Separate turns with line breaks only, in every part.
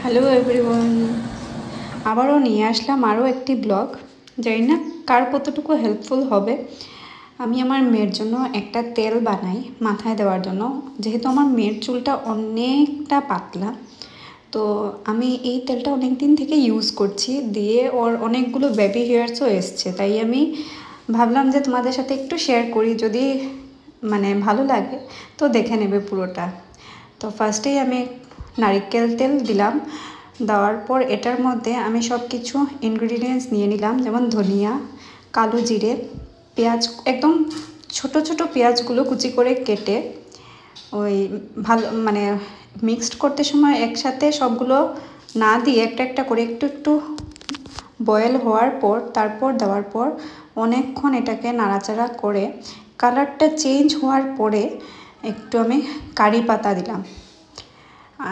Hello everyone, আবারও নিয়ে আসলাম আরও একটি ব্লগ। জানি না কার কতটুকু হেল্পফুল হবে। আমি আমার মেয়ের জন্য একটা তেল বানাই মাথায় দেওয়ার জন্য, যেহেতু আমার মেয়ের চুলটা অনেকটা পাতলা। তো আমি এই তেলটা অনেক দিন থেকে ইউজ করছি, দিয়ে ওর অনেকগুলো বেবি হেয়ারসও এসছে। তাই আমি ভাবলাম যে তোমাদের সাথে একটু শেয়ার করি, যদি ভালো লাগে তো দেখে নেবে পুরোটা। তো ফার্স্টেই আমি নারকেল তেল দিলাম। দেওয়ার পর এটার মধ্যে আমি সব কিছু ইনগ্রিডিয়েন্টস নিয়ে নিলাম, যেমন ধনিয়া, কালো জিরে, পেঁয়াজ, একদম ছোট ছোট পেঁয়াজগুলো কুচি করে কেটে ওই ভালো মিক্সড করতে সময় একসাথে সবগুলো না দিয়ে একটা একটা করে একটু একটু বয়েল হওয়ার পর তারপর দেওয়ার পর অনেকক্ষণ এটাকে নাড়াচাড়া করে কালারটা চেঞ্জ হওয়ার পরে একটু আমি কারি পাতা দিলাম।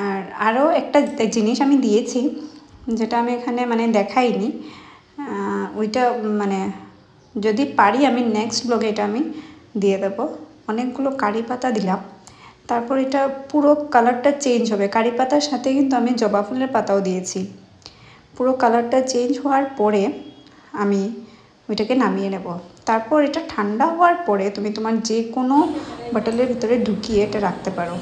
আর আরও একটা জিনিস আমি দিয়েছি, যেটা আমি এখানে দেখাইনি। ওইটা যদি পারি আমি নেক্সট ব্লগে এটা আমি দিয়ে দেবো। অনেকগুলো কারি পাতা দিলাম। তারপর এটা পুরো কালারটা চেঞ্জ হবে। কারি পাতার সাথে কিন্তু আমি জবা ফুলের পাতাও দিয়েছি। পুরো কালারটা চেঞ্জ হওয়ার পরে আমি ওইটাকে নামিয়ে নেব। তারপর এটা ঠান্ডা হওয়ার পরে তুমি তোমার যে কোনো বটলের ভিতরে ঢুকিয়ে এটা রাখতে পারো।